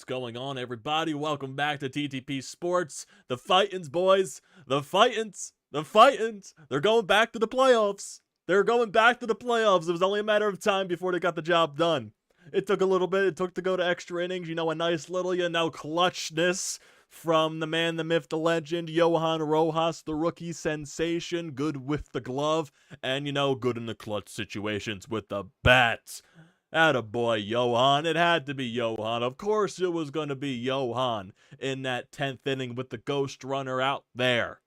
going on, everybody? Welcome back to TTP Sports. The Fightins, boys. The Fightins. The Fightins. They're going back to the playoffs. They're going back to the playoffs. It was only a matter of time before they got the job done. It took a little bit. It took to go to extra innings. You know, a nice little, clutchness from the man, the myth, the legend, Johan Rojas, the rookie sensation. Good with the glove. And, good in the clutch situations with the bat. Attaboy, Johan. It had to be Johan. Of course it was going to be Johan in that 10th inning with the ghost runner out there.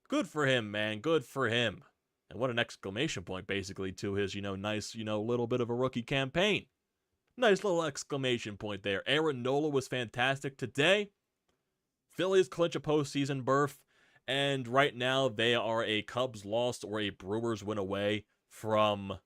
Good for him, man. Good for him. And what an exclamation point, basically, to his, nice, little bit of a rookie campaign. Nice little exclamation point there. Aaron Nola was fantastic today. Phillies clinch a postseason berth. And right now, they are a Cubs loss or a Brewers win away from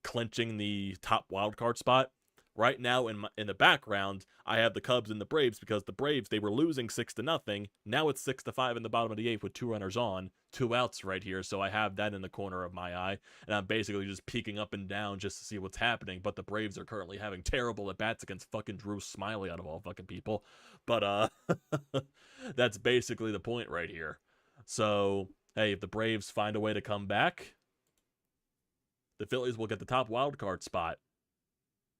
clinching the top wildcard spot. Right now, in the background, I have the Cubs and the Braves, because the Braves, they were losing 6-0. Now it's 6-5 in the bottom of the 8th with 2 runners on, 2 outs right here. So I have that in the corner of my eye, and I'm basically just peeking up and down just to see what's happening. But the Braves are currently having terrible at-bats against fucking Drew Smiley, out of all fucking people. But that's basically the point right here. So, hey, if the Braves find a way to come back, the Phillies will get the top wildcard spot.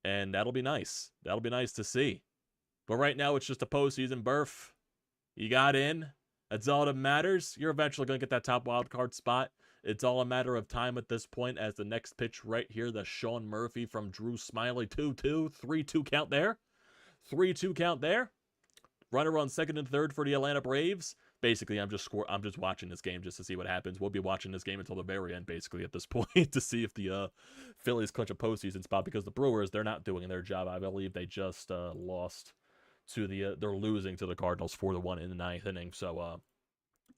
And that'll be nice. That'll be nice to see. But right now, it's just a postseason berth. You got in. That's all that matters. You're eventually going to get that top wildcard spot. It's all a matter of time at this point, as the next pitch right here, the Sean Murphy from Drew Smiley, 2-2, 3-2 count there. 3-2 count there. Runner on second and third for the Atlanta Braves. Basically, I'm just watching this game just to see what happens. We'll be watching this game until the very end, basically, at this point, to see if the Phillies clinch a postseason spot, because the Brewers, they're not doing their job. I believe they just lost to they're losing to the Cardinals 4-1 in the 9th inning. So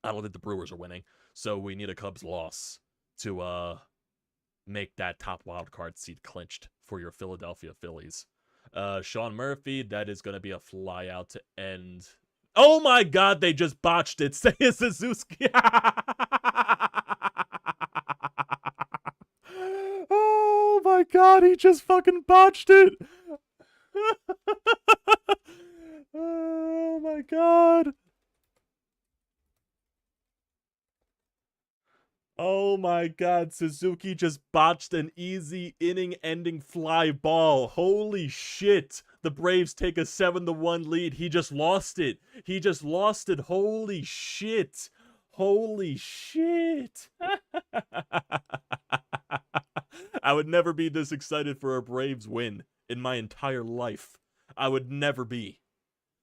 I don't think the Brewers are winning. So we need a Cubs loss to make that top wild card seat clinched for your Philadelphia Phillies. Sean Murphy, that is going to be a fly out to end. Oh my God, they just botched it. Seiya Suzuki. Oh my God, he just fucking botched it. Oh my God. Oh my God, Suzuki just botched an easy inning-ending fly ball. Holy shit. The Braves take a 7-1 lead. He just lost it. He just lost it. Holy shit. Holy shit. I would never be this excited for a Braves win in my entire life. I would never be.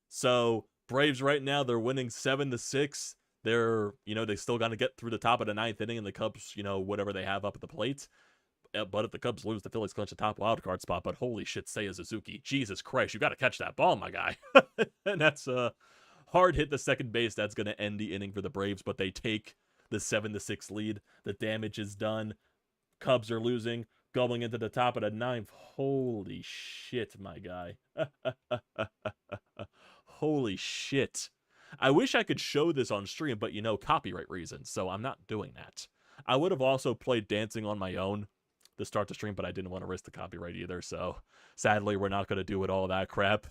So, Braves right now, they're winning 7-6. They're, they still got to get through the top of the 9th inning, and the Cubs, whatever they have up at the plate. But if the Cubs lose, the Phillies clinch the top wildcard spot. But holy shit, Seiya Suzuki. Jesus Christ, you got to catch that ball, my guy. And that's a hard hit to second base. That's going to end the inning for the Braves, but they take the 7-6 lead. The damage is done. Cubs are losing, going into the top of the 9th. Holy shit, my guy. Holy shit. I wish I could show this on stream, but copyright reasons, so I'm not doing that. I would have also played Dancing on my own to start the stream, but I didn't want to risk the copyright either, so sadly, we're not going to do it all that crap.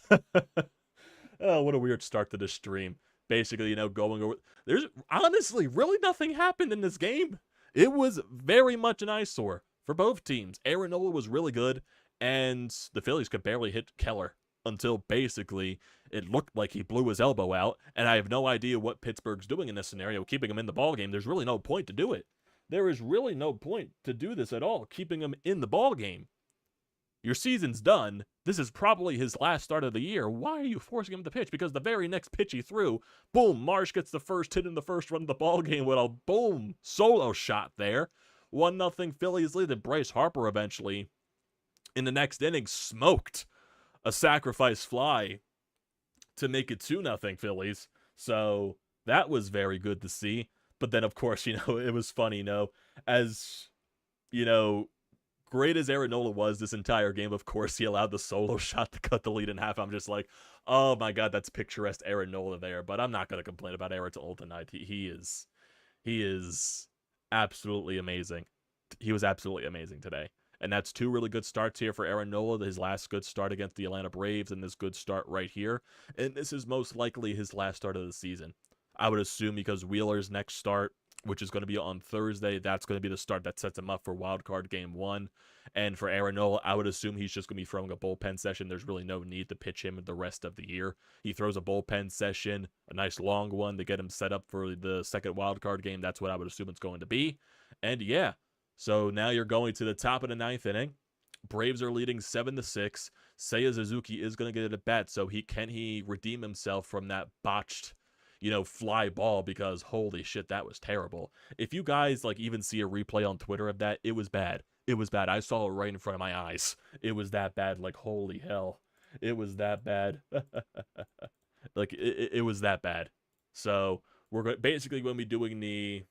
Oh, what a weird start to the stream. Basically, going over... There's honestly really nothing happened in this game. It was very much an eyesore for both teams. Aaron Nola was really good, and the Phillies could barely hit Keller until basically it looked like he blew his elbow out, and I have no idea what Pittsburgh's doing in this scenario, keeping him in the ballgame. There's really no point to do it. There is really no point to do this at all, keeping him in the ballgame. Your season's done. This is probably his last start of the year. Why are you forcing him to pitch? Because the very next pitch he threw, boom, Marsh gets the first hit in the first run of the ballgame with a boom solo shot there. 1-0 Phillies lead, and Bryce Harper eventually, in the next inning, smoked a sacrifice fly to make it 2-0 Phillies. So that was very good to see. But then, of course, it was funny, as, great as Aaron Nola was this entire game, of course, he allowed the solo shot to cut the lead in half. I'm just like, oh my God, that's picturesque Aaron Nola there. But I'm not going to complain about Aaron Nola tonight. He is absolutely amazing. He was absolutely amazing today. And that's two really good starts here for Aaron Nola. His last good start against the Atlanta Braves and this good start right here. And this is most likely his last start of the season. I would assume because Wheeler's next start, which is going to be on Thursday, that's going to be the start that sets him up for Wild Card Game 1. And for Aaron Nola, I would assume he's just going to be throwing a bullpen session. There's really no need to pitch him the rest of the year. He throws a bullpen session, a nice long one to get him set up for the second Wild Card game. That's what I would assume it's going to be. And yeah, so now you're going to the top of the ninth inning. Braves are leading 7-6. Seiya Suzuki is going to get a bat, so can he redeem himself from that botched, fly ball, because holy shit, that was terrible. If you guys even see a replay on Twitter of that, it was bad. It was bad. I saw it right in front of my eyes. It was that bad. Holy hell. It was that bad. It was that bad. So we're basically going to be doing the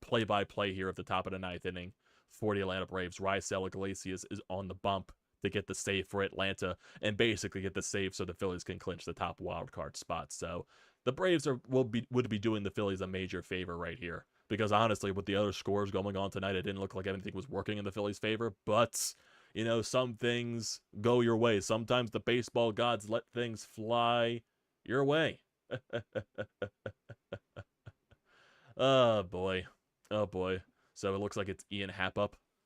play-by-play here at the top of the ninth inning for the Atlanta Braves. Rhys Iglesias is on the bump to get the save for Atlanta and basically get the save so the Phillies can clinch the top wild card spot. So the Braves would be doing the Phillies a major favor right here, because honestly, with the other scores going on tonight, it didn't look like anything was working in the Phillies' favor. But some things go your way. Sometimes the baseball gods let things fly your way. Oh boy. Oh boy. So it looks like it's Ian Happ.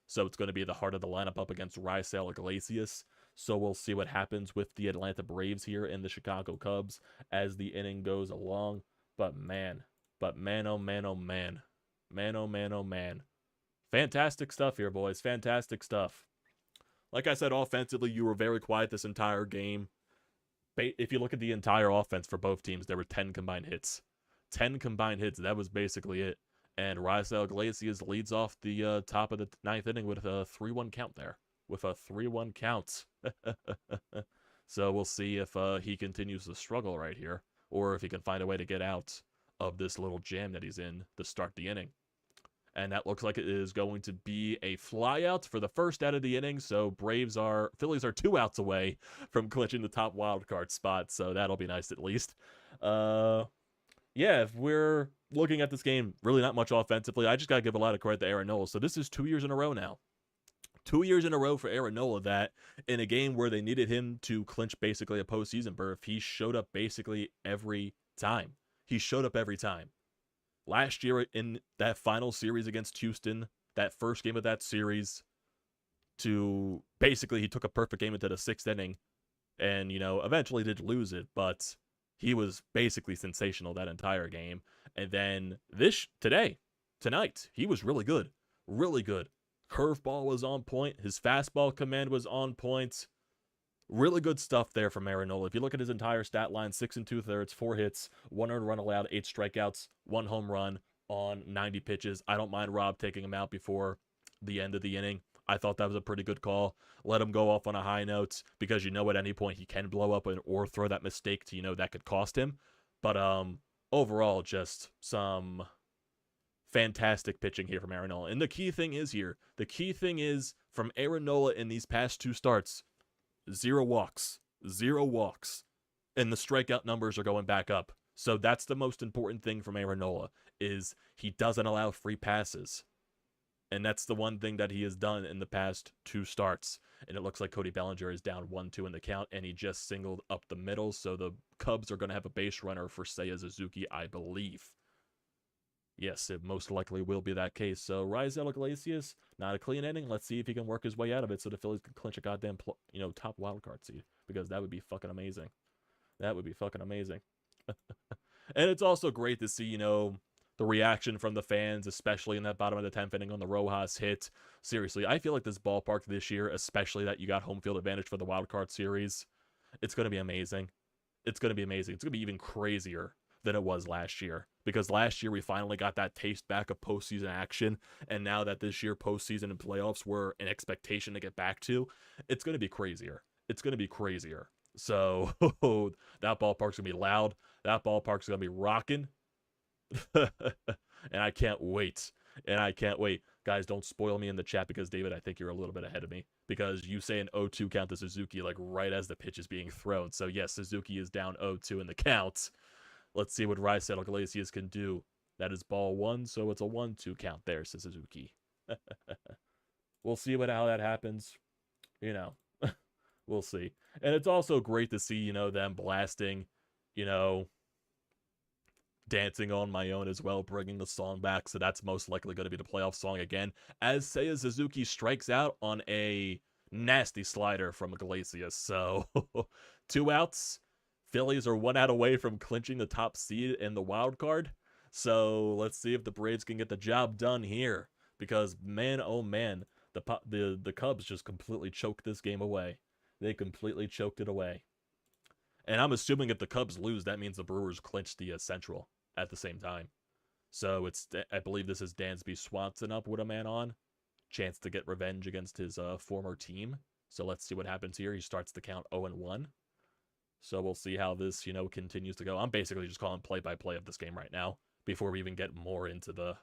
So it's going to be the heart of the lineup up against Rhys Iglesias. So we'll see what happens with the Atlanta Braves here and the Chicago Cubs as the inning goes along. But man, oh man, oh man. Man, oh man, oh man. Fantastic stuff here, boys. Fantastic stuff. Like I said, offensively, you were very quiet this entire game. If you look at the entire offense for both teams, there were 10 combined hits. 10 combined hits. That was basically it. And Rhys Iglesias leads off the top of the ninth inning with a 3-1 count there. With a 3-1 count. So we'll see if he continues to struggle right here, or if he can find a way to get out of this little jam that he's in to start the inning. And that looks like it is going to be a flyout for the first out of the inning. So Phillies are 2 outs away from clinching the top wild card spot. So that'll be nice at least. Yeah, if we're looking at this game, really not much offensively. I just got to give a lot of credit to Aaron Nola. So this is 2 years in a row now. 2 years in a row for Aaron Nola that in a game where they needed him to clinch basically a postseason berth, he showed up basically every time. He showed up every time. Last year in that final series against Houston, that first game of that series, he took a perfect game into the 6th inning and, eventually did lose it, but he was basically sensational that entire game. And then tonight, he was really good. Really good. Curveball was on point. His fastball command was on point. Really good stuff there from Aaron Nola. If you look at his entire stat line, 6 2/3, 4 hits, 1 earned run allowed, 8 strikeouts, 1 home run on 90 pitches. I don't mind Rob taking him out before the end of the inning. I thought that was a pretty good call. Let him go off on a high note, because at any point he can blow up or throw that mistake to, that could cost him. But overall, just some fantastic pitching here from Aaron Nola. And the key thing is from Aaron Nola in these past 2 starts, 0 walks. 0 walks. And the strikeout numbers are going back up. So that's the most important thing from Aaron Nola, is he doesn't allow free passes. And that's the one thing that he has done in the past 2 starts. And it looks like Cody Bellinger is down 1-2 in the count, and he just singled up the middle. So the Cubs are going to have a base runner for Seiya Suzuki, I believe. Yes, it most likely will be that case. So Rhys Iglesias, not a clean inning. Let's see if he can work his way out of it so the Phillies can clinch a goddamn top wildcard seed, because that would be fucking amazing. That would be fucking amazing. And it's also great to see, the reaction from the fans, especially in that bottom of the 10th inning on the Rojas hit. Seriously, I feel like this ballpark this year, especially that you got home field advantage for the wild card series, it's going to be amazing. It's going to be amazing. It's going to be even crazier than it was last year, because last year we finally got that taste back of postseason action, and now that this year postseason and playoffs were an expectation to get back to, it's going to be crazier. It's going to be crazier. So that ballpark's going to be loud. That ballpark's going to be rocking. And I can't wait. Guys, don't spoil me in the chat, because David, I think you're a little bit ahead of me, because you say an 0-2 count to Suzuki right as the pitch is being thrown. So yes, Suzuki is down 0-2 in the count. Let's see what Rhys Iglesias can do. That is ball 1, so it's a 1-2 count there, says Suzuki. we'll see how that happens. You know, we'll see. And it's also great to see, them blasting, you know, Dancing on My Own as well, bringing the song back. So that's most likely going to be the playoff song again. As Seiya Suzuki strikes out on a nasty slider from Iglesias. So 2 outs. Phillies are 1 out away from clinching the top seed in the wild card. So let's see if the Braves can get the job done here. Because man, oh man, the Cubs just completely choked this game away. They completely choked it away. And I'm assuming if the Cubs lose, that means the Brewers clinch the Central at the same time. So I believe this is Dansby Swanson up with a man on. Chance to get revenge against his former team. So let's see what happens here. He starts the count 0-1. So we'll see how this, continues to go. I'm basically just calling play-by-play of this game right now before we even get more into the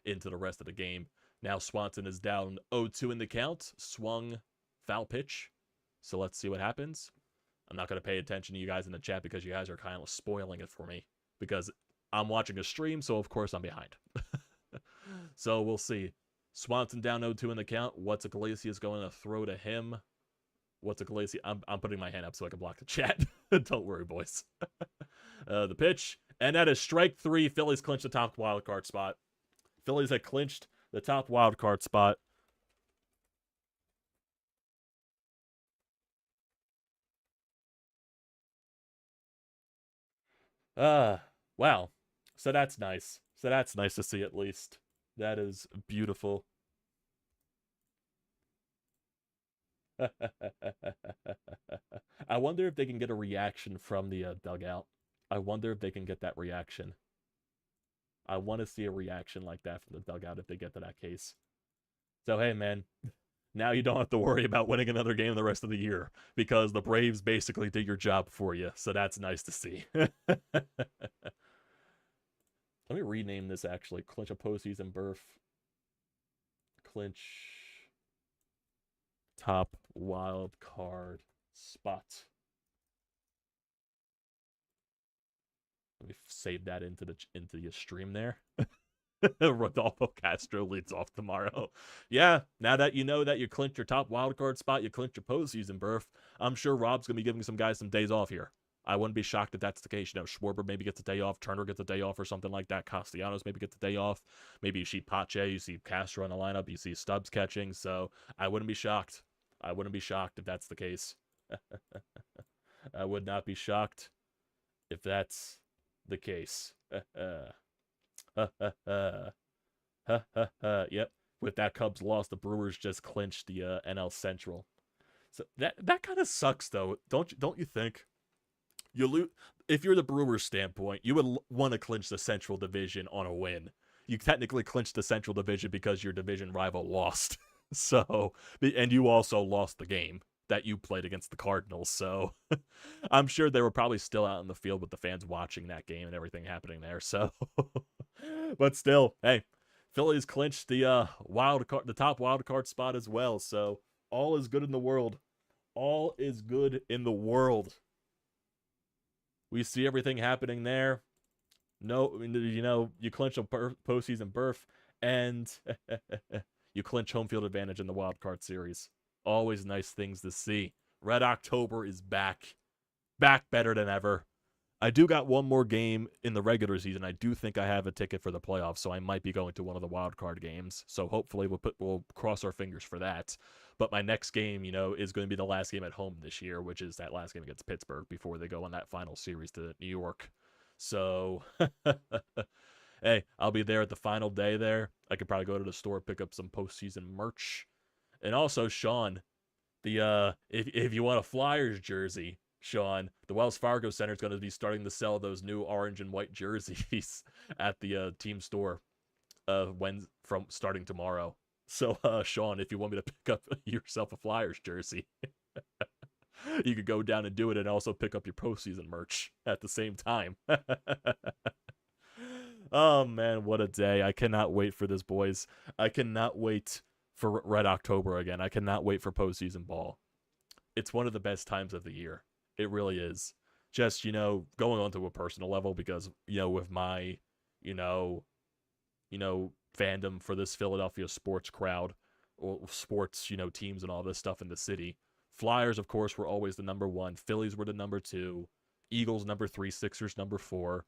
into the rest of the game. Now Swanson is down 0-2 in the count. Swung foul pitch. So let's see what happens. I'm not going to pay attention to you guys in the chat because you guys are kind of spoiling it for me. Because I'm watching a stream, so of course I'm behind. So we'll see. Swanson down 0-2 in the count. What's Iglesias going to throw to him? What's Iglesias? I'm putting my hand up so I can block the chat. Don't worry, boys. The pitch. And that is strike 3. Phillies clinch the top wild card spot. Phillies have clinched the top wild card spot. Wow. So that's nice. So that's nice to see at least. That is beautiful. I wonder if they can get a reaction from the dugout. I wonder if they can get that reaction. I want to see a reaction like that from the dugout if they get to that case. So, hey, man, now you don't have to worry about winning another game the rest of the year because the Braves basically did your job for you. So that's nice to see. Let me rename this, actually. Clinch a postseason berth. Clinch top wild card spot. Let me save that into the stream there. Rodolfo Castro leads off tomorrow. Yeah, now that you know that you clinched your top wildcard spot, you clinched your postseason berth, I'm sure Rob's going to be giving some guys some days off here. I wouldn't be shocked if that's the case. Schwarber maybe gets a day off, Turner gets a day off or something like that. Castellanos maybe gets a day off. Maybe you see Pache, you see Castro in the lineup, you see Stubbs catching. So I wouldn't be shocked. I wouldn't be shocked if that's the case. I would not be shocked if that's the case. Yep. With that Cubs loss, the Brewers just clinched the NL Central. So that kind of sucks, though. Don't you think? If you're the Brewers standpoint, you would want to clinch the Central Division on a win. You technically clinched the Central Division because your division rival lost. So, and you also lost the game that you played against the Cardinals. So I'm sure they were probably still out in the field with the fans watching that game and everything happening there. So, but still, hey, Phillies clinched the top wild card spot as well. So all is good in the world. All is good in the world. We see everything happening there. No, you clinch a postseason berth and you clinch home field advantage in the wild card series. Always nice things to see. Red October is back. Back better than ever. I do got one more game in the regular season. I do think I have a ticket for the playoffs, so I might be going to one of the wild card games. So hopefully we'll cross our fingers for that. But my next game, is going to be the last game at home this year, which is that last game against Pittsburgh before they go on that final series to New York. So, hey, I'll be there at the final day there. I could probably go to the store, pick up some postseason merch. And also, Sean, if you want a Flyers jersey, Sean, the Wells Fargo Center is going to be starting to sell those new orange and white jerseys at the team store from starting tomorrow. So, Sean, if you want me to pick up yourself a Flyers jersey, you could go down and do it and also pick up your postseason merch at the same time. Oh, man, what a day. I cannot wait for this, boys. I cannot wait for Red October again. I cannot wait for postseason ball. It's one of the best times of the year. It really is. Just, going on to a personal level because, with my, fandom for this Philadelphia sports crowd, sports, teams and all this stuff in the city. Flyers, of course, were always the number 1. Phillies were the number 2. Eagles number 3. Sixers number 4.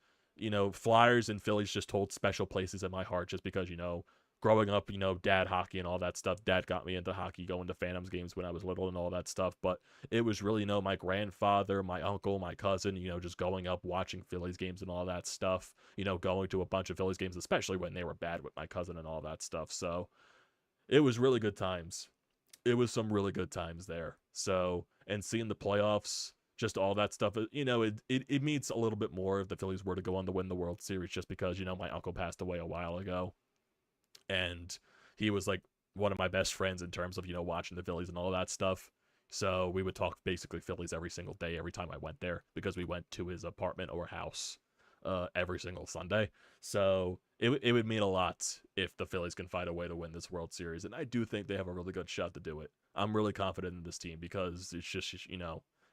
Flyers and Phillies just hold special places in my heart just because, growing up, dad hockey and all that stuff. Dad got me into hockey, going to Phantoms games when I was little and all that stuff. But it was really, my grandfather, my uncle, my cousin, just going up, watching Phillies games and all that stuff. Going to a bunch of Phillies games, especially when they were bad with my cousin and all that stuff. So it was really good times. It was some really good times there. So, and seeing the playoffs, just all that stuff, it means a little bit more if the Phillies were to go on to win the World Series, just because, my uncle passed away a while ago. And he was like one of my best friends in terms of, watching the Phillies and all that stuff. So we would talk basically Phillies every single day, every time I went there, because we went to his apartment or house every single Sunday. So it would mean a lot if the Phillies can find a way to win this World Series. And I do think they have a really good shot to do it. I'm really confident in this team because it's just,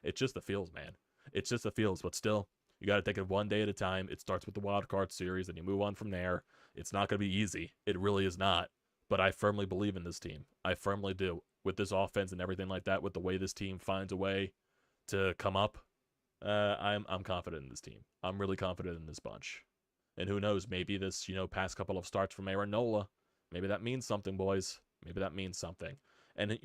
it's just the feels, man. It's just the feels. But still, you got to take it one day at a time. It starts with the wild card series, and you move on from there. It's not going to be easy. It really is not. But I firmly believe in this team. I firmly do. With this offense and everything like that, with the way this team finds a way to come up, I'm confident in this team. I'm really confident in this bunch. And who knows, maybe this, past couple of starts from Nola, maybe that means something, boys. Maybe that means something. And,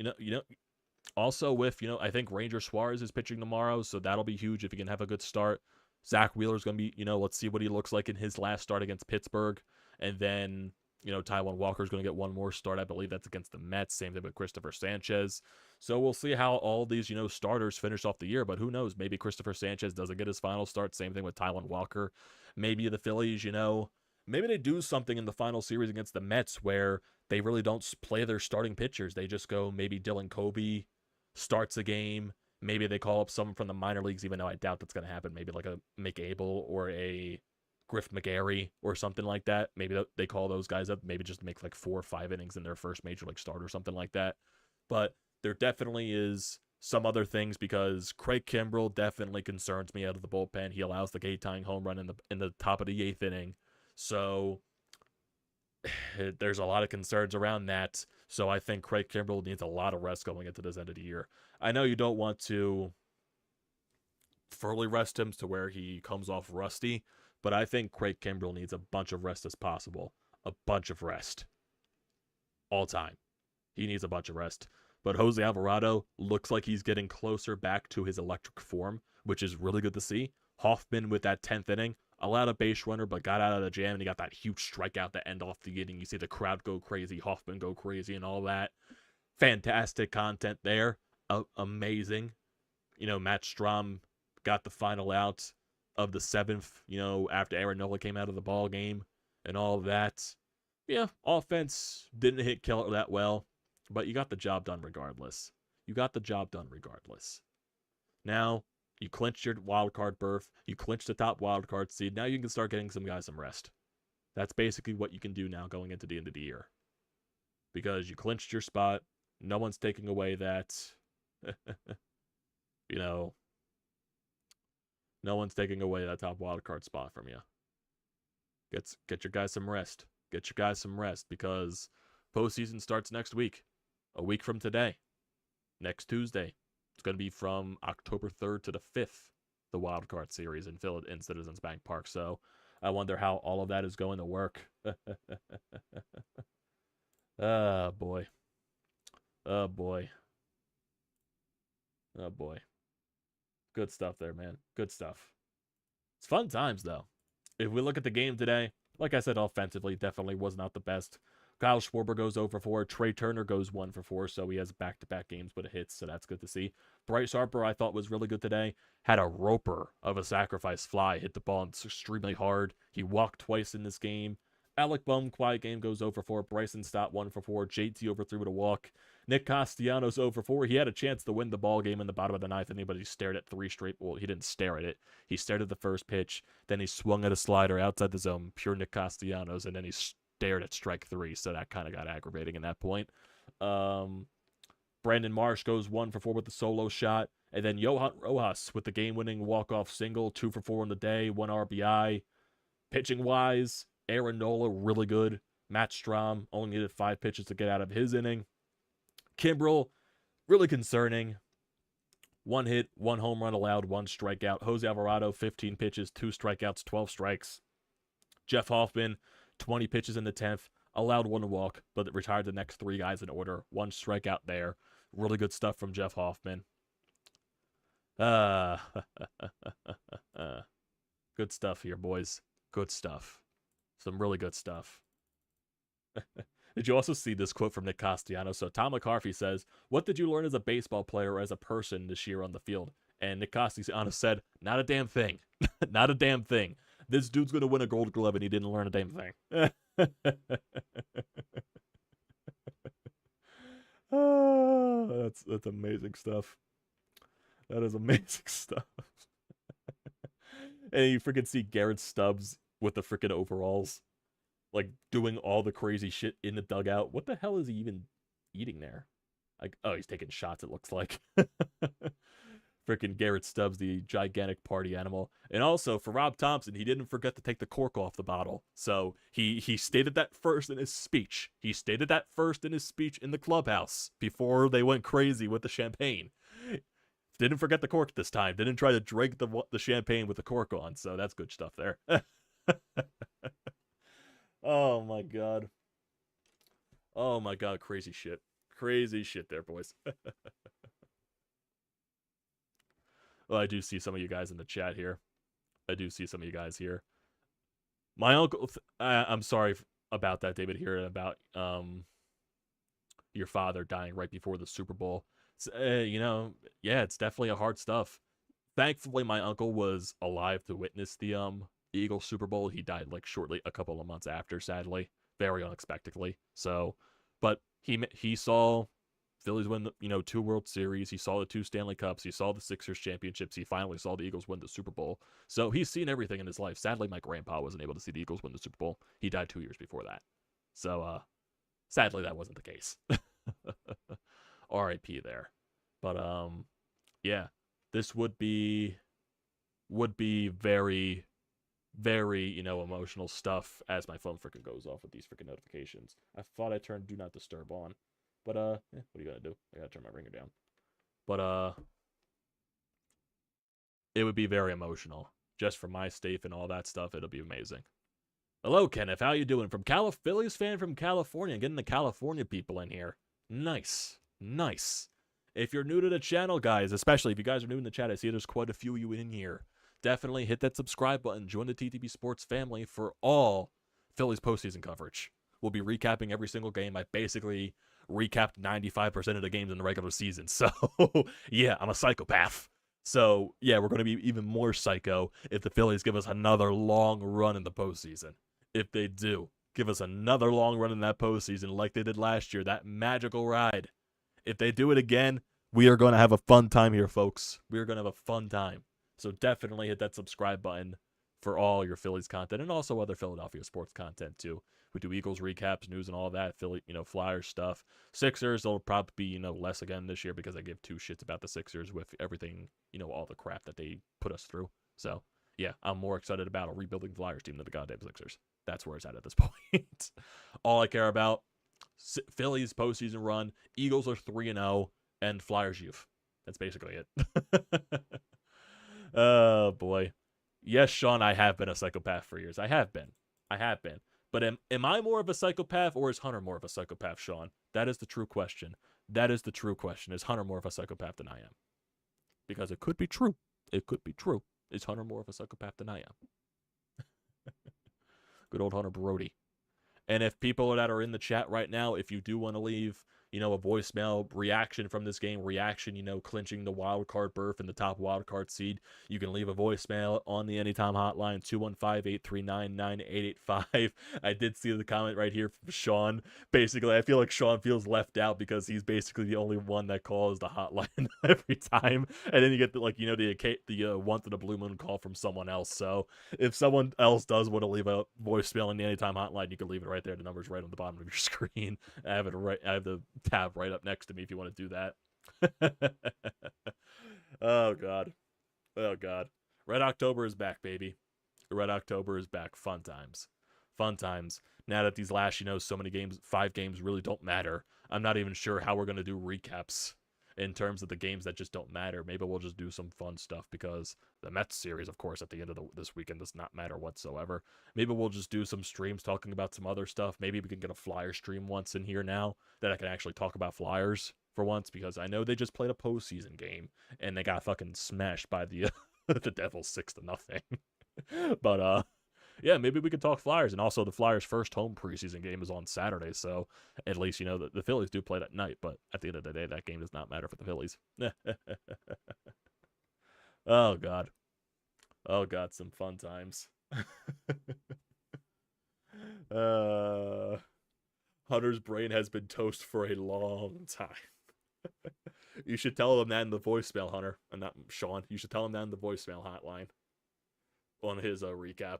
also with, I think Ranger Suarez is pitching tomorrow, so that'll be huge if he can have a good start. Zach Wheeler's going to be, let's see what he looks like in his last start against Pittsburgh. And then, Taijuan Walker's going to get one more start. I believe that's against the Mets. Same thing with Christopher Sanchez. So we'll see how all these, starters finish off the year. But who knows? Maybe Christopher Sanchez doesn't get his final start. Same thing with Taijuan Walker. Maybe the Phillies, maybe they do something in the final series against the Mets where they really don't play their starting pitchers. They just go, maybe Dylan Kobe starts a game. Maybe they call up someone from the minor leagues, even though I doubt that's going to happen. Maybe like a McAble or a Griff McGarry or something like that. Maybe they call those guys up, maybe just to make like 4 or 5 innings in their first major league start or something like that. But there definitely is some other things, because Craig Kimbrell definitely concerns me out of the bullpen. He allows the game-tying home run in the top of the 8th inning. So there's a lot of concerns around that. So I think Craig Kimbrell needs a lot of rest going into this end of the year. I know you don't want to fully rest him to where he comes off rusty, but I think Craig Kimbrell needs a bunch of rest as possible. A bunch of rest. All time. He needs a bunch of rest. But Jose Alvarado looks like he's getting closer back to his electric form, which is really good to see. Hoffman with that 10th inning allowed a base runner, but got out of the jam, and he got that huge strikeout to end off the inning. You see the crowd go crazy, Hoffman go crazy, and all that. Fantastic content there. Amazing. Matt Strahm got the final out of the 7th, after Aaron Nola came out of the ball game and all that. Yeah, offense didn't hit killer that well, but you got the job done regardless. Now, you clinched your wild card berth. You clinched the top wild card seed. Now you can start getting some guys some rest. That's basically what you can do now going into the end of the year. Because you clinched your spot. No one's taking away that. No one's taking away that top wild card spot from you. Get your guys some rest. Get your guys some rest, because postseason starts next week. A week from today. Next Tuesday. It's going to be from October 3rd to the 5th, the wild card series in Citizens Bank Park. So I wonder how all of that is going to work. Oh, boy. Oh, boy. Oh, boy. Good stuff there, man. Good stuff. It's fun times, though. If we look at the game today, like I said, offensively, definitely was not the best. Kyle Schwarber goes 0 for 4. Trey Turner goes 1 for 4, so he has back-to-back games with hits, so that's good to see. Bryce Harper, I thought, was really good today. Had a roper of a sacrifice fly. Hit the ball extremely hard. He walked twice in this game. Alec Bohm, quiet game, goes 0 for 4. Bryson Stott, 1 for 4. JT overthrew with a walk. Nick Castellanos, 0 for 4. He had a chance to win the ball game in the bottom of the 9th inning, but he stared at 3 straight. Well, he didn't stare at it. He stared at the first pitch. Then he swung at a slider outside the zone, pure Nick Castellanos, and then he stared at strike 3, so that kind of got aggravating in that point. Brandon Marsh goes 1 for 4 with the solo shot. And then Johan Rojas with the game-winning walk-off single, 2 for 4 on the day, 1 RBI. Pitching-wise, Aaron Nola, really good. Matt Strahm only needed 5 pitches to get out of his inning. Kimbrel, really concerning. 1 hit, 1 home run allowed, 1 strikeout. Jose Alvarado, 15 pitches, 2 strikeouts, 12 strikes. Jeff Hoffman, 20 pitches in the 10th, allowed 1 walk, but retired the next 3 guys in order. 1 strikeout there. Really good stuff from Jeff Hoffman. Good stuff here, boys. Good stuff. Some really good stuff. Did you also see this quote from Nick Castellanos? So Tom McCarthy says, "What did you learn as a baseball player or as a person this year on the field?" And Nick Castellanos said, "Not a damn thing. Not a damn thing. This dude's going to win a Gold Glove and he didn't learn a damn thing." That's amazing stuff. That is amazing stuff. And you freaking see Garrett Stubbs with the freaking overalls, like doing all the crazy shit in the dugout. What the hell is he even eating there? Like, oh, he's taking shots, it looks like. Freaking Garrett Stubbs, the gigantic party animal. And also, for Rob Thompson, he didn't forget to take the cork off the bottle. So he stated that first in his speech. He stated that first in his speech in the clubhouse before they went crazy with the champagne. Didn't forget the cork this time. Didn't try to drink the champagne with the cork on. So that's good stuff there. Oh, my God. Oh, my God. Crazy shit. Crazy shit there, boys. Well, I do see some of you guys in the chat here. I do see some of you guys here. My uncle, I'm sorry about that, David, hearing about your father dying right before the Super Bowl. You know, yeah, it's definitely a hard stuff. Thankfully, my uncle was alive to witness the Eagles Super Bowl. He died like shortly, a couple of months after, sadly, very unexpectedly. So, but he saw Phillies win, 2 World Series. He saw the 2 Stanley Cups. He saw the Sixers championships. He finally saw the Eagles win the Super Bowl. So he's seen everything in his life. Sadly, my grandpa wasn't able to see the Eagles win the Super Bowl. He died 2 years before that. So, sadly, that wasn't the case. R.I.P. there. But, yeah, this would be very, very, emotional stuff as my phone freaking goes off with these freaking notifications. I thought I turned Do Not Disturb on. But, what are you gonna do? I gotta turn my ringer down. But, it would be very emotional. Just for my state and all that stuff, it'll be amazing. Hello, Kenneth. How you doing? From Phillies fan from California. Getting the California people in here. Nice. Nice. If you're new to the channel, guys, especially if you guys are new in the chat, I see there's quite a few of you in here. Definitely hit that subscribe button. Join the TTP Sports family for all Phillies postseason coverage. We'll be recapping every single game. I basically recapped 95% of the games in the regular season. So, yeah, I'm a psychopath. So, yeah, we're going to be even more psycho if the Phillies give us another long run in the postseason. If they do, give us another long run in that postseason like they did last year, that magical ride. If they do it again, we are going to have a fun time here, folks. We are going to have a fun time. So definitely hit that subscribe button for all your Phillies content and also other Philadelphia sports content too. We do Eagles recaps, news, and all that. Philly, Flyers stuff. Sixers, they'll probably be, less again this year because I give 2 shits about the Sixers with everything, all the crap that they put us through. So, yeah, I'm more excited about a rebuilding Flyers team than the goddamn Sixers. That's where it's at this point. All I care about, Phillies postseason run, Eagles are 3-0, and Flyers youth. That's basically it. Oh, boy. Yes, Sean, I have been a psychopath for years. I have been. But am I more of a psychopath or is Hunter more of a psychopath, Sean? That is the true question. Is Hunter more of a psychopath than I am? Because it could be true. Is Hunter more of a psychopath than I am? Good old Hunter Brody. And if people that are in the chat right now, if you do want to leave, a voicemail reaction from this game, clinching the wild card berth and the top wild card seed, you can leave a voicemail on the Anytime Hotline, 215-839-9885. I did see the comment right here from Sean. Basically, I feel like Sean feels left out because he's basically the only one that calls the hotline every time. And then you get the once in a blue moon call from someone else. So if someone else does want to leave a voicemail on the Anytime Hotline, you can leave it right there. The number's right on the bottom of your screen. I have the tab right up next to me if you want to do that. Oh god. Red October is back, baby. Red October is back. Fun times. Fun times. Now that these last, so many games, 5 games really don't matter. I'm not even sure how we're going to do recaps in terms of the games that just don't matter. Maybe we'll just do some fun stuff because the Mets series, of course, at the end of this weekend does not matter whatsoever. Maybe we'll just do some streams talking about some other stuff. Maybe we can get a Flyer stream once in here now that I can actually talk about Flyers for once, because I know they just played a postseason game and they got fucking smashed by the the Devils 6-0. But yeah, maybe we could talk Flyers. And also the Flyers' first home preseason game is on Saturday, so at least the Phillies do play that night, but at the end of the day, that game does not matter for the Phillies. Oh god, some fun times. Hunter's brain has been toast for a long time. You should tell him that in the voicemail, Hunter, and not Sean. You should tell him that in the voicemail hotline on his recap.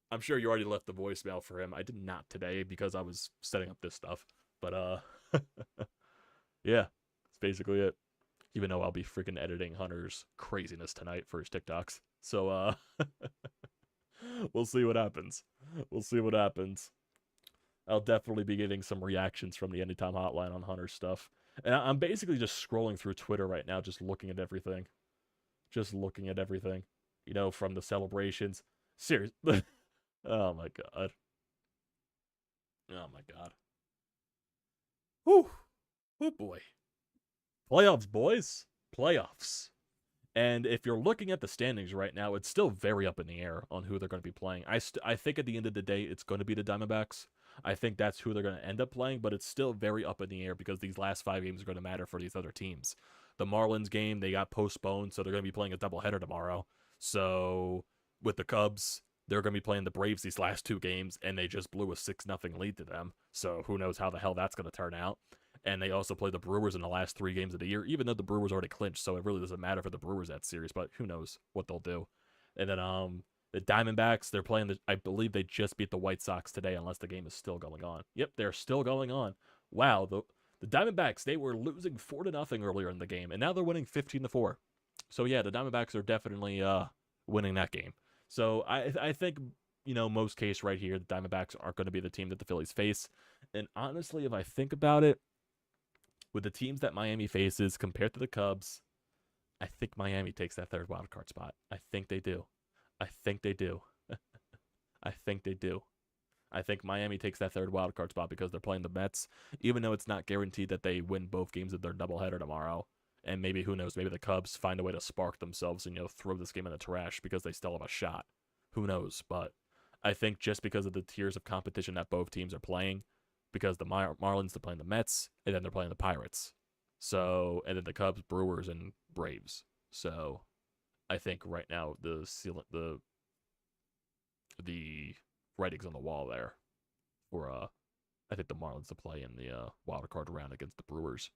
I'm sure you already left the voicemail for him. I did not today because I was setting up this stuff. But yeah, that's basically it. Even though I'll be freaking editing Hunter's craziness tonight for his TikToks. So we'll see what happens. I'll definitely be getting some reactions from the Anytime Hotline on Hunter's stuff. And I'm basically just scrolling through Twitter right now, just looking at everything. From the celebrations. Seriously. Oh my god. Whew. Oh boy. Playoffs, boys. Playoffs. And if you're looking at the standings right now, it's still very up in the air on who they're going to be playing. I think at the end of the day, it's going to be the Diamondbacks. I think that's who they're going to end up playing, but it's still very up in the air because these last 5 games are going to matter for these other teams. The Marlins game, they got postponed, so they're going to be playing a doubleheader tomorrow. So with the Cubs, they're going to be playing the Braves these last 2 games, and they just blew a 6-0 lead to them. So who knows how the hell that's going to turn out. And they also play the Brewers in the last 3 games of the year, even though the Brewers already clinched, so it really doesn't matter for the Brewers that series, but who knows what they'll do. And then the Diamondbacks, they're playing, I believe they just beat the White Sox today, unless the game is still going on. Yep, they're still going on. Wow, the Diamondbacks, they were losing 4-0 earlier in the game, and now they're winning 15-4. So yeah, the Diamondbacks are definitely winning that game. So I think, most case right here, the Diamondbacks aren't going to be the team that the Phillies face. And honestly, if I think about it, with the teams that Miami faces compared to the Cubs, I think Miami takes that 3rd wildcard spot. I think they do. I think Miami takes that 3rd wildcard spot because they're playing the Mets, even though it's not guaranteed that they win both games of their doubleheader tomorrow. And maybe, who knows, maybe the Cubs find a way to spark themselves and, throw this game in the trash because they still have a shot. Who knows? But I think just because of the tiers of competition that both teams are playing, because the Marlins, they're playing the Mets, and then they're playing the Pirates. So, and then the Cubs, Brewers, and Braves. So, I think right now the writing's on the wall there for I think the Marlins to play in the wild card round against the Brewers.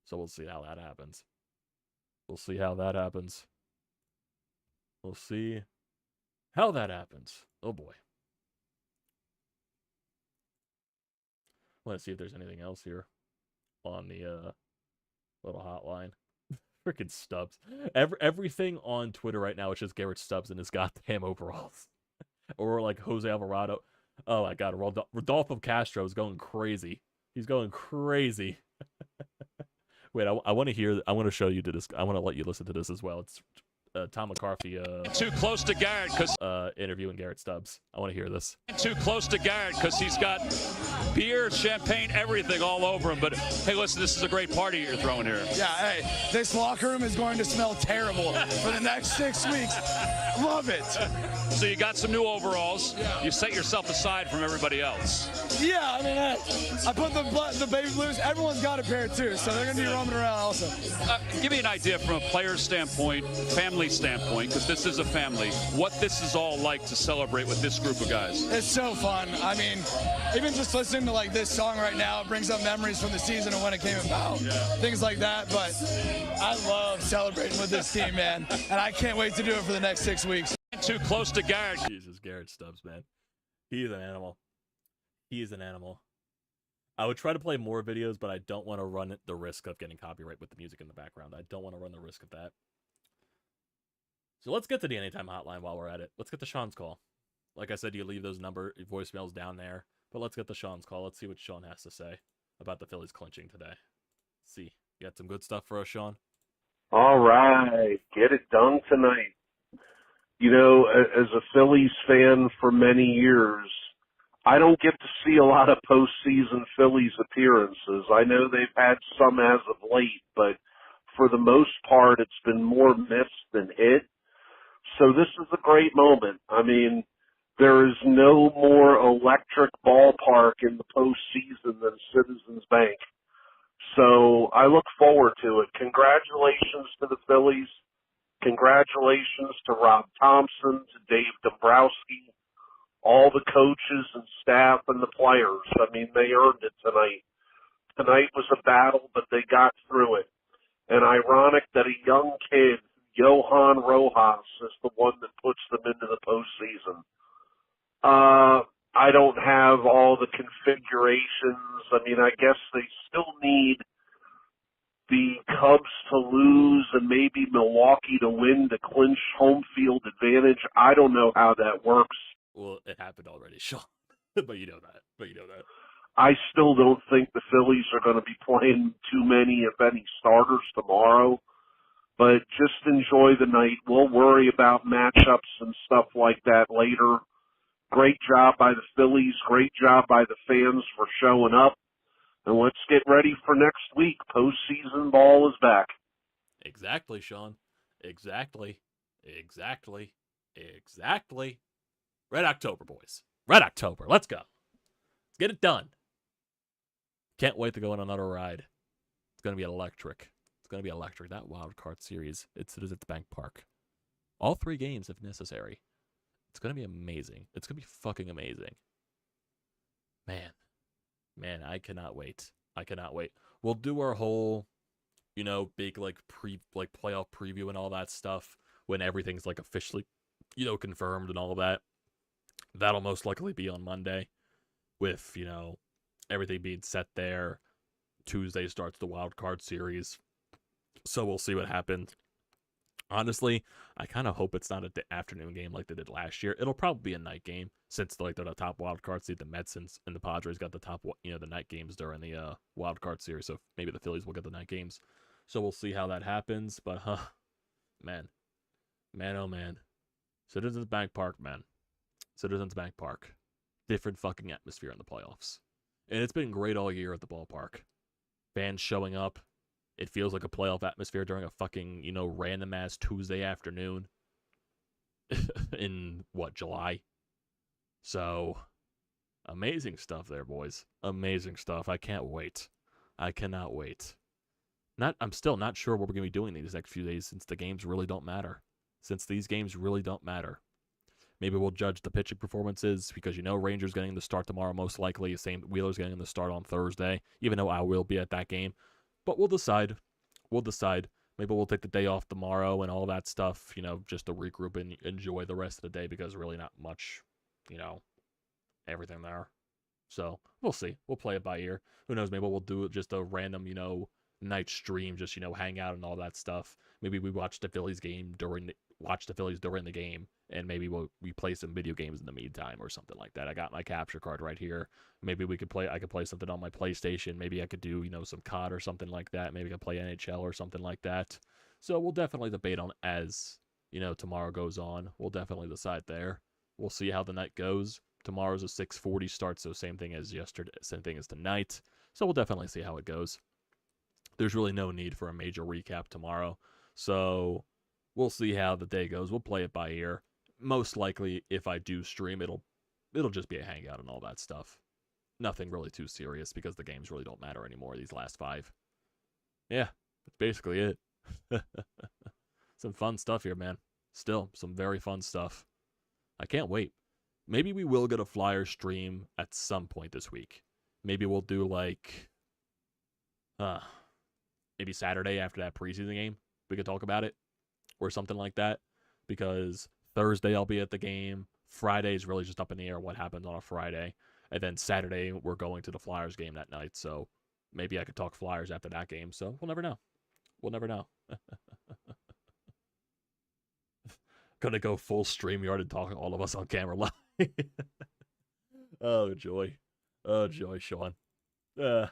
So we'll see how that happens. We'll see how that happens. Oh boy. I want to see if there's anything else here on the little hotline. Freaking Stubbs. Everything on Twitter right now is just Garrett Stubbs and his goddamn overalls. Or like Jose Alvarado. Oh my god, Rodolfo Castro is going crazy. He's going crazy. Wait, I want to hear. I want to show you this. I want to let you listen to this as well. It's Tom McCarthy too close to Garrett because interviewing Garrett Stubbs. I want to hear this. Too close to Garrett because he's got beer, champagne, everything all over him. But hey, listen, this is a great party you're throwing here. Yeah, hey, this locker room is going to smell terrible for the next 6 weeks. Love it. So you got some new overalls. Yeah. You set yourself aside from everybody else. Yeah, I mean, I put the baby blues. Everyone's got a pair too, so they're going to be roaming around also. Give me an idea from a player's standpoint, family standpoint, because this is a family, what this is all like to celebrate with this group of guys. It's so fun. I mean, even just listening to like this song right now, it brings up memories from the season and when it came about, things like that. But I love celebrating with this team, man, and I can't wait to do it for the next 6 weeks. Too close to Garrett. Jesus, Garrett Stubbs, man. He's an animal. He's an animal. I would try to play more videos, but I don't want to run the risk of getting copyright with the music in the background. I don't want to run the risk of that. So let's get to the Anytime Hotline while we're at it. Let's get to Sean's call. Like I said, you leave those voicemails down there. But let's get to Sean's call. Let's see what Sean has to say about the Phillies clinching today. Let's see. You got some good stuff for us, Sean? All right. Get it done tonight. You know, as a Phillies fan for many years, I don't get to see a lot of postseason Phillies appearances. I know they've had some as of late, but for the most part, it's been more missed than hit. So this is a great moment. I mean, there is no more electric ballpark in the postseason than Citizens Bank. So I look forward to it. Congratulations to the Phillies. Congratulations to Rob Thompson, to Dave Dombrowski, all the coaches and staff and the players. I mean, they earned it tonight. Tonight was a battle, but they got through it. And ironic that a young kid, Johan Rojas, is the one that puts them into the postseason. I don't have all the configurations. I mean, I guess they still need the Cubs to lose and maybe Milwaukee to win to clinch home field advantage. I don't know how that works. Well, it happened already, Sean. But you know that. I still don't think the Phillies are going to be playing too many, if any, starters tomorrow. But just enjoy the night. We'll worry about matchups and stuff like that later. Great job by the Phillies. Great job by the fans for showing up. And let's get ready for next week. Postseason ball is back. Exactly, Sean. Exactly. Red October, boys. Red October. Let's go. Let's get it done. Can't wait to go on another ride. It's going to be electric. That wild card series. It is at the Bank Park. All 3 games if necessary. It's going to be amazing. It's going to be fucking amazing. Man, I cannot wait. We'll do our whole, big playoff preview and all that stuff when everything's officially, confirmed and all that. That'll most likely be on Monday with, everything being set there. Tuesday starts the wild card series. So we'll see what happens. Honestly, I kind of hope it's not an afternoon game like they did last year. It'll probably be a night game since they're the top wild card seed. The Mets and the Padres got the top, the night games during the wild card series. So maybe the Phillies will get the night games. So we'll see how that happens. But man, oh man, Citizens Bank Park, man, Citizens Bank Park, different fucking atmosphere in the playoffs, and it's been great all year at the ballpark. Fans showing up. It feels like a playoff atmosphere during a fucking, random-ass Tuesday afternoon in, July? So, amazing stuff there, boys. Amazing stuff. I can't wait. I cannot wait. I'm still not sure what we're going to be doing these next few days since the games really don't matter. Maybe we'll judge the pitching performances because, Rangers getting the start tomorrow most likely. Same Wheeler's getting the start on Thursday, even though I will be at that game. But we'll decide. Maybe we'll take the day off tomorrow and all that stuff, just to regroup and enjoy the rest of the day because really not much, everything there. So we'll see. We'll play it by ear. Who knows? Maybe we'll do just a random, night stream, just, hang out and all that stuff. Maybe we watch the Phillies during the game, and maybe we play some video games in the meantime or something like that. I got my capture card right here. Maybe I could play something on my PlayStation. Maybe I could do, some COD or something like that. Maybe I could play NHL or something like that. So we'll definitely debate on as, tomorrow goes on. We'll definitely decide there. We'll see how the night goes. Tomorrow's a 6:40 start, so same thing as yesterday, same thing as tonight. So we'll definitely see how it goes. There's really no need for a major recap tomorrow. So we'll see how the day goes. We'll play it by ear. Most likely, if I do stream, it'll just be a hangout and all that stuff. Nothing really too serious because the games really don't matter anymore, these last 5. Yeah, that's basically it. Some fun stuff here, man. Still, some very fun stuff. I can't wait. Maybe we will get a Flyer stream at some point this week. Maybe we'll do maybe Saturday after that preseason game. We could talk about it or something like that because Thursday I'll be at the game. Friday is really just up in the air what happens on a Friday. And then Saturday we're going to the Flyers game that night. So maybe I could talk Flyers after that game. So we'll never know. Gonna go full StreamYard and talk all of us on camera live. Oh, joy. Oh, joy, Sean. Uh,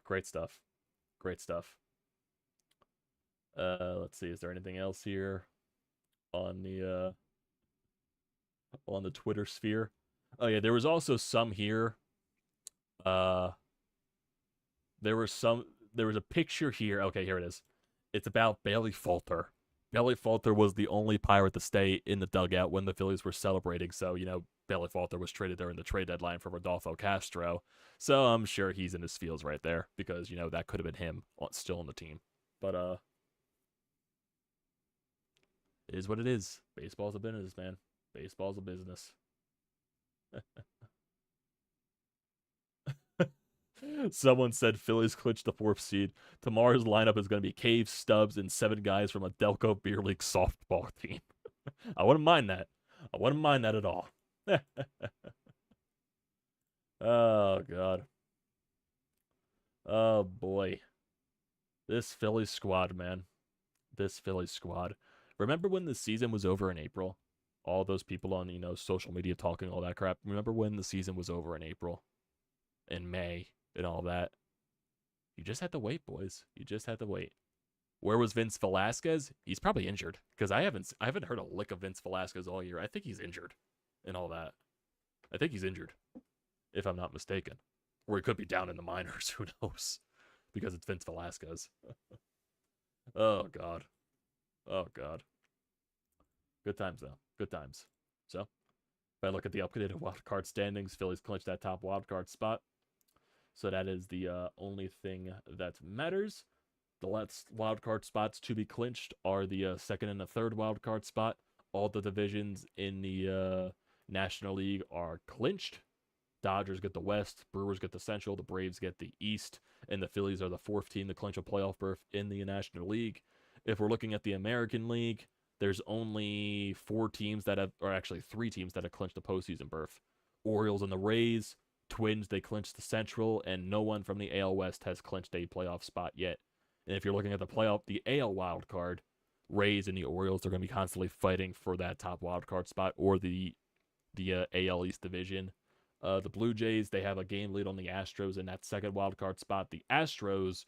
great stuff. Great stuff. Let's see. Is there anything else here on the Twitter sphere? Oh yeah, there was also some here. Uh, there was a picture here. Okay, here it is. It's about Bailey Falter. Bailey Falter was the only Pirate to stay in the dugout when the Phillies were celebrating. So, Bailey Falter was traded during the trade deadline for Rodolfo Castro. So I'm sure he's in his feels right there because, that could have been him still on the team. But, it is what it is. Baseball's a business, man. Baseball's a business. Someone said Phillies clinch the 4th seed. Tomorrow's lineup is going to be Cave, Stubbs, and 7 guys from a Delco Beer League softball team. I wouldn't mind that. I wouldn't mind that at all. Oh, God. Oh, boy. This Phillies squad, man. This Phillies squad. Remember when the season was over in April? All those people on, social media talking all that crap. Remember when the season was over in April? In May and all that? You just had to wait, boys. You just had to wait. Where was Vince Velasquez? He's probably injured because I haven't heard a lick of Vince Velasquez all year. I think he's injured and all that. I think he's injured, if I'm not mistaken. Or he could be down in the minors. Who knows? Because it's Vince Velasquez. Oh, God. Oh, God. Good times, though. Good times. So, if I look at the updated wildcard standings, Phillies clinched that top wildcard spot. So that is the only thing that matters. The last wildcard spots to be clinched are the second and the third wildcard spot. All the divisions in the National League are clinched. Dodgers get the West, Brewers get the Central, the Braves get the East, and the Phillies are the 4th team to clinch a playoff berth in the National League. If we're looking at the American League, there's only 3 teams that have clinched a postseason berth. Orioles and the Rays, Twins, they clinched the Central, and no one from the AL West has clinched a playoff spot yet. And if you're looking at the AL wild card, Rays and the Orioles are going to be constantly fighting for that top wild card spot or the AL East division. The Blue Jays, they have a game lead on the Astros in that second wild card spot. The Astros,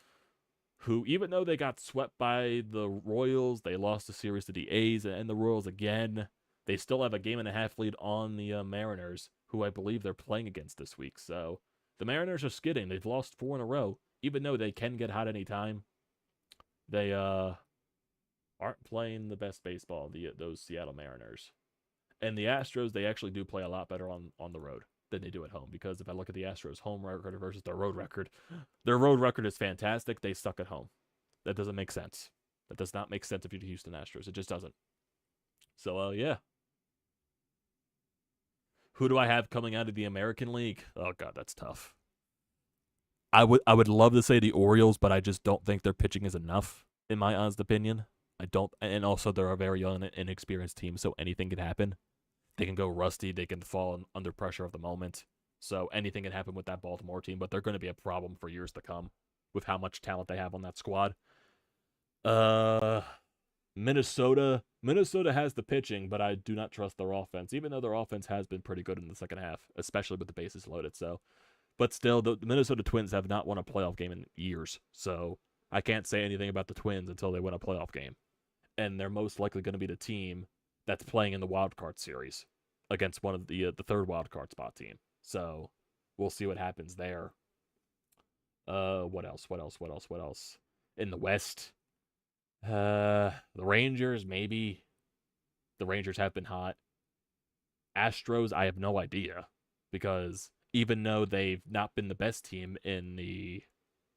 who, even though they got swept by the Royals, they lost the series to the A's and the Royals again. They still have a 1.5 lead on the Mariners, who I believe they're playing against this week. So the Mariners are skidding. They've lost 4 in a row. Even though they can get hot anytime, they aren't playing the best baseball, those Seattle Mariners. And the Astros, they actually do play a lot better on the road than they do at home. Because if I look at the Astros' home record versus their road record is fantastic. They suck at home. That doesn't make sense. That does not make sense if you're the Houston Astros. It just doesn't. So, yeah. Who do I have coming out of the American League? Oh, God, that's tough. I would love to say the Orioles, but I just don't think their pitching is enough, in my honest opinion. I don't, and also they're a very young and inexperienced team, so anything can happen. They can go rusty. They can fall under pressure of the moment. So anything can happen with that Baltimore team, but they're going to be a problem for years to come with how much talent they have on that squad. Minnesota has the pitching, but I do not trust their offense, even though their offense has been pretty good in the second half, especially with the bases loaded. So, but still, the Minnesota Twins have not won a playoff game in years. So I can't say anything about the Twins until they win a playoff game. And they're most likely going to be the team that's playing in the wild card series against one of the third wild card spot team. So we'll see what happens there. What else? In the West, the Rangers, maybe. The Rangers have been hot. Astros, I have no idea, because even though they've not been the best team in the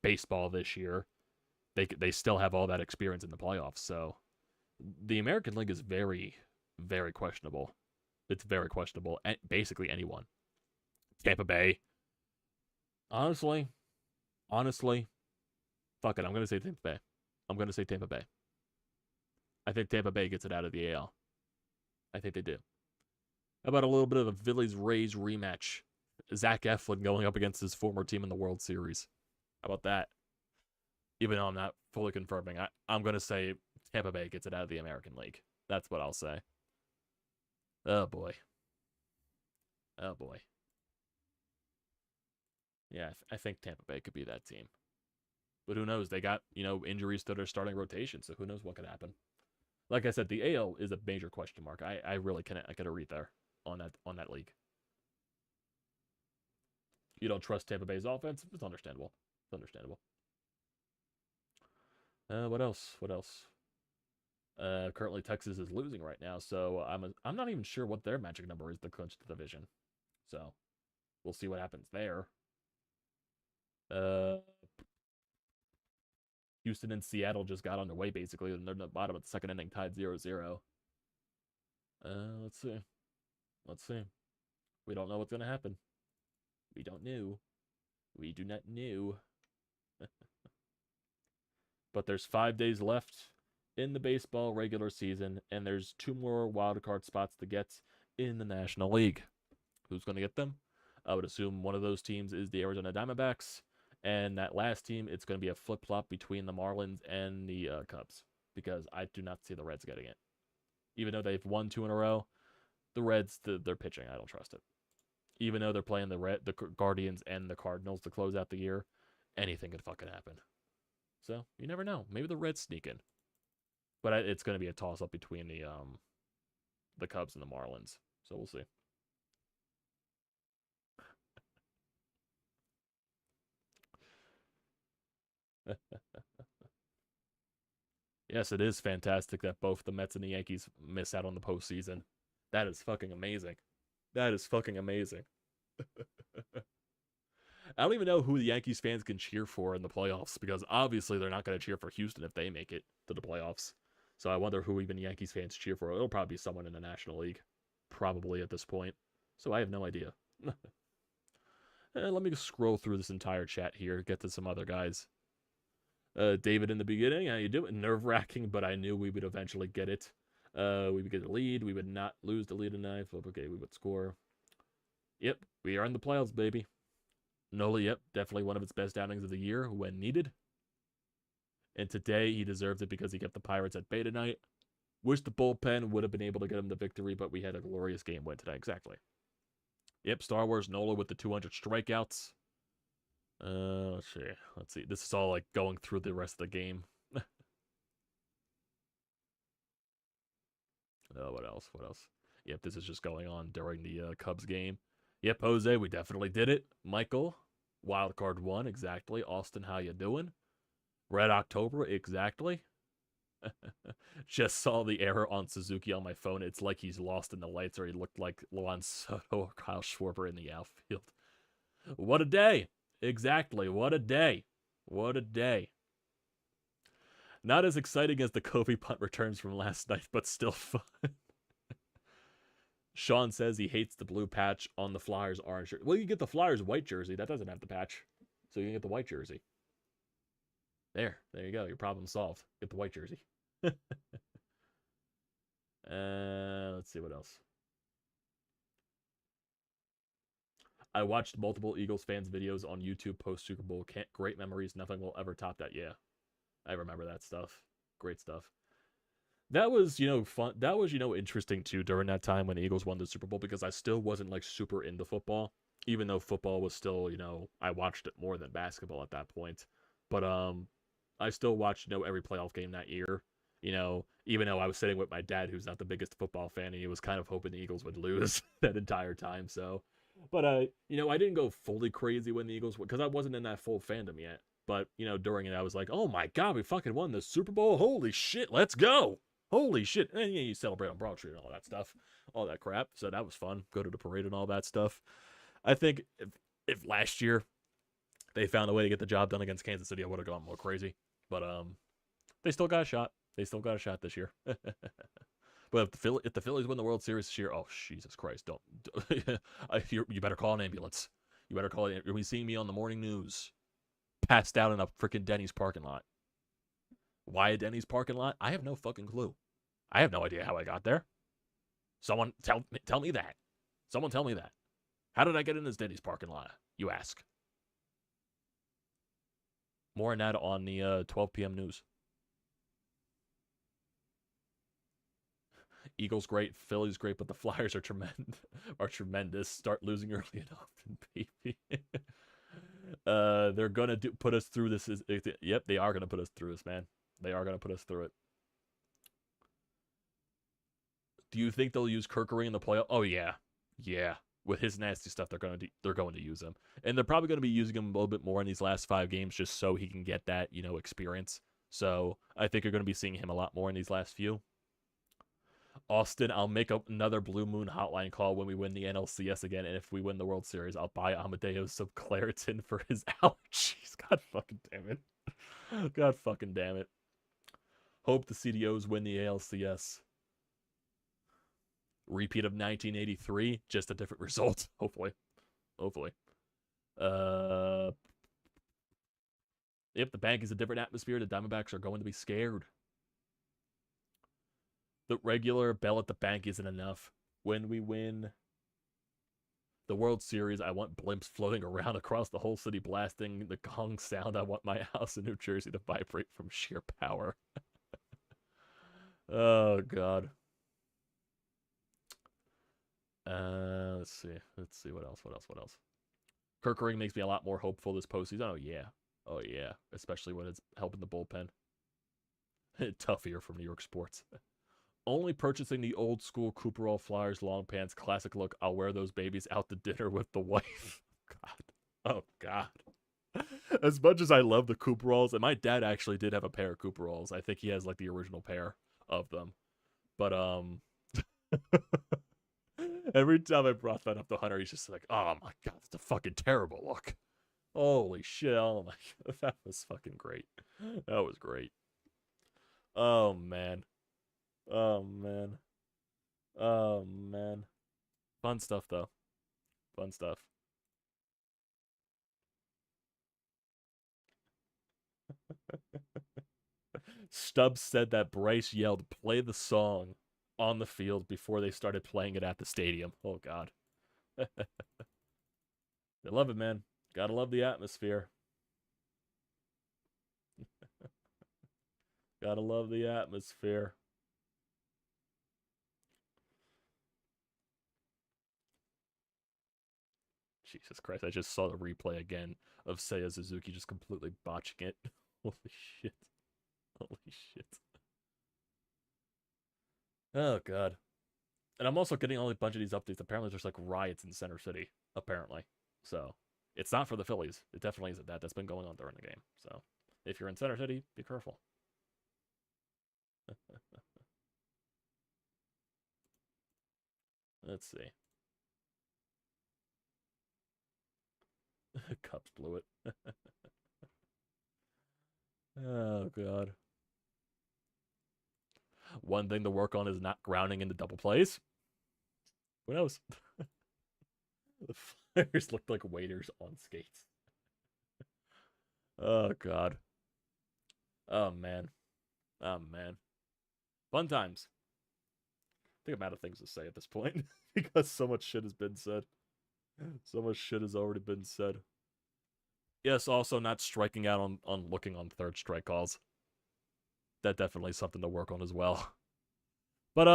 baseball this year, they still have all that experience in the playoffs. So the American League is very, very questionable. It's very questionable. Basically anyone. Tampa Bay. Honestly, fuck it. I'm going to say Tampa Bay. I think Tampa Bay gets it out of the AL. I think they do. How about a little bit of a Phillies-Rays rematch? Zack Eflin going up against his former team in the World Series. How about that? Even though I'm not fully confirming, I'm going to say Tampa Bay gets it out of the American League. That's what I'll say. Oh, boy. Oh, boy. Yeah, I think Tampa Bay could be that team. But who knows? They got, injuries to their starting rotation, so who knows what could happen. Like I said, the AL is a major question mark. I really can't I gotta read there on that league. You don't trust Tampa Bay's offense? It's understandable. It's understandable. What else? What else? Currently Texas is losing right now, so I'm not even sure what their magic number is to clinch the division. So we'll see what happens there. Houston and Seattle just got underway basically, and they're in the bottom of the second inning, tied 0-0. Let's see. Let's see. We don't know what's gonna happen. We don't know. We do not know. But there's 5 days left in the baseball regular season, and there's 2 more wild card spots to get in the National League. Who's going to get them? I would assume one of those teams is the Arizona Diamondbacks, and that last team, it's going to be a flip-flop between the Marlins and the Cubs, because I do not see the Reds getting it. Even though they've won 2 in a row, the Reds, they're pitching. I don't trust it. Even though they're playing the Guardians and the Cardinals to close out the year, anything could fucking happen. So, you never know. Maybe the Reds sneak in. But it's going to be a toss-up between the Cubs and the Marlins. So, we'll see. Yes, it is fantastic that both the Mets and the Yankees miss out on the postseason. That is fucking amazing. That is fucking amazing. I don't even know who the Yankees fans can cheer for in the playoffs, because obviously they're not going to cheer for Houston if they make it to the playoffs. So I wonder who even Yankees fans cheer for. It'll probably be someone in the National League, probably at this point. So I have no idea. Let me scroll through this entire chat here, get to some other guys. David in the beginning, how you doing? Nerve-wracking, but I knew we would eventually get it. We would get a lead. We would not lose the lead tonight. Okay, we would score. Yep, we are in the playoffs, baby. Nola, yep, definitely one of its best outings of the year when needed. And today, he deserved it because he kept the Pirates at bay tonight. Wish the bullpen would have been able to get him the victory, but we had a glorious game win today. Exactly. Yep, Star Wars Nola with the 200 strikeouts. Let's see. Let's see. This is all like going through the rest of the game. What else? What else? Yep, this is just going on during the Cubs game. Yep, Jose, we definitely did it. Michael, Wildcard 1, exactly. Austin, how you doing? Red October, exactly. Just saw the error on Suzuki on my phone. It's like he's lost in the lights, or he looked like Luan Soto or Kyle Schwarber in the outfield. What a day. Exactly. What a day. What a day. Not as exciting as the Kobe punt returns from last night, but still fun. Sean says he hates the blue patch on the Flyers orange jersey. Well, you get the Flyers white jersey. That doesn't have the patch. So you can get the white jersey. There you go. Your problem solved. Get the white jersey. Let's see what else. I watched multiple Eagles fans videos on YouTube post Super Bowl. Great memories. Nothing will ever top that. Yeah, I remember that stuff. Great stuff. That was, fun. That was, interesting too during that time when the Eagles won the Super Bowl, because I still wasn't like super into football, even though football was still, I watched it more than basketball at that point. But I still watched, every playoff game that year. Even though I was sitting with my dad, who's not the biggest football fan, and he was kind of hoping the Eagles would lose that entire time. So, but I didn't go fully crazy when the Eagles won, because I wasn't in that full fandom yet. But during it, I was like, oh my god, we fucking won the Super Bowl! Holy shit, let's go! Holy shit. And you celebrate on Broad Street and all that stuff. All that crap. So that was fun. Go to the parade and all that stuff. I think if last year they found a way to get the job done against Kansas City, I would have gone more crazy. But they still got a shot. They still got a shot this year. But if the Phillies win the World Series this year, oh, Jesus Christ. Don't you better call an ambulance. You better call it. You'll be seeing me on the morning news. Passed out in a freaking Denny's parking lot. Why a Denny's parking lot? I have no fucking clue. I have no idea how I got there. Someone tell me that. Someone tell me that. How did I get in this Denny's parking lot, you ask? More on that on the 12 p.m. news. Eagles great, Phillies great, but the Flyers are tremendous. Start losing early and often, baby. They're gonna put us through this. Yep, they are gonna put us through this, man. They are gonna put us through it. Do you think they'll use Kirkering in the playoff? Oh yeah, yeah. With his nasty stuff, they're going to use him, and they're probably going to be using him a little bit more in these last 5 games, just so he can get that experience. So I think you're going to be seeing him a lot more in these last few. Austin, I'll make another Blue Moon hotline call when we win the NLCS again, and if we win the World Series, I'll buy Amadeus some Claritin for his allergies. God fucking damn it. God fucking damn it. Hope the CDOs win the ALCS. Repeat of 1983, just a different result. Hopefully. Yep, the bank is a different atmosphere. The Diamondbacks are going to be scared. The regular bell at the bank isn't enough. When we win the World Series, I want blimps floating around across the whole city blasting the gong sound. I want my house in New Jersey to vibrate from sheer power. Oh, God. Let's see what else. Kirkering makes me a lot more hopeful this postseason. Oh yeah, especially when it's helping the bullpen. Tough year from New York sports. Only purchasing the old school Cooperall Flyers long pants, classic look. I'll wear those babies out to dinner with the wife. Oh God. As much as I love the Cooperalls, and my dad actually did have a pair of Cooperalls. I think he has like the original pair of them, but every time I brought that up to Hunter, he's just like, oh my God, it's a fucking terrible look. Holy shit. Oh my God. That was fucking great. That was great. Oh man. Fun stuff though. Fun stuff. Stubbs said that Bryce yelled, play the song on the field before they started playing it at the stadium. Oh, God. They love it, man. Gotta love the atmosphere. Gotta love the atmosphere. Jesus Christ, I just saw the replay again of Seiya Suzuki just completely botching it. Holy shit. Holy shit. Oh, God. And I'm also getting a bunch of these updates. Apparently, there's like riots in Center City, apparently. So, it's not for the Phillies. It definitely isn't that. That's been going on during the game. So, if you're in Center City, be careful. Let's see. Cubs blew it. Oh, God. One thing to work on is not grounding into double plays. Who knows? The Flyers looked like waiters on skates. Oh, God. Oh, man. Oh, man. Fun times. I think I'm out of things to say at this point because so much shit has been said. So much shit has already been said. Yes, also not striking out on looking on third strike calls. That definitely is something to work on as well. But,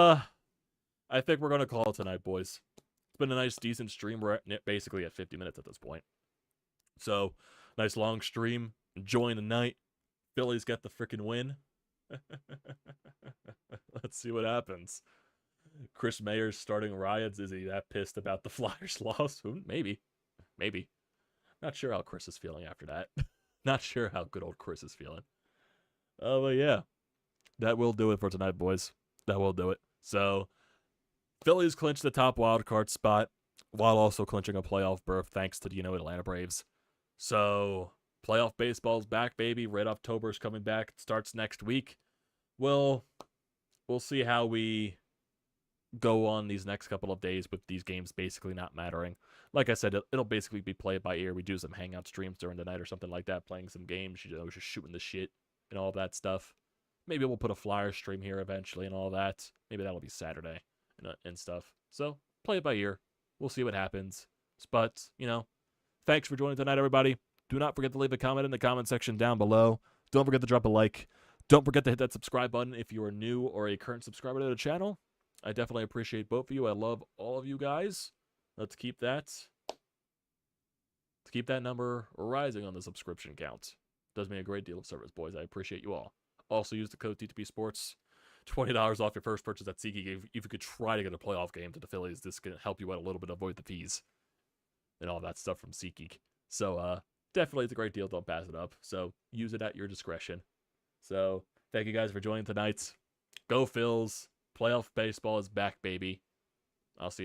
I think we're going to call it tonight, boys. It's been a nice, decent stream. We're basically at 50 minutes at this point. So, nice long stream. Enjoying the night. Phillies get the freaking win. Let's see what happens. Chris Mayer's starting riots. Is he that pissed about the Flyers loss? Maybe. Maybe. Not sure how Chris is feeling after that. Not sure how good old Chris is feeling. Oh, but yeah. That will do it for tonight, boys. That will do it. So, Phillies clinch the top wildcard spot while also clinching a playoff berth thanks to the Atlanta Braves. So, playoff baseball's back, baby. Red October's coming back. It starts next week. We'll see how we go on these next couple of days with these games basically not mattering. Like I said, it'll basically be played by ear. We do some hangout streams during the night or something like that, playing some games, just shooting the shit and all that stuff. Maybe we'll put a Flyer stream here eventually and all that. Maybe that'll be Saturday and stuff. So, play it by ear. We'll see what happens. But, thanks for joining tonight, everybody. Do not forget to leave a comment in the comment section down below. Don't forget to drop a like. Don't forget to hit that subscribe button if you are new or a current subscriber to the channel. I definitely appreciate both of you. I love all of you guys. Let's keep that number rising on the subscription count. Does me a great deal of service, boys. I appreciate you all. Also, use the code TTPSports. $20 off your first purchase at SeatGeek. If you could try to get a playoff game to the Phillies, this can help you out a little bit, avoid the fees and all that stuff from SeatGeek. So, definitely it's a great deal. Don't pass it up. So, use it at your discretion. So, thank you guys for joining tonight. Go Phils. Playoff baseball is back, baby. I'll see you.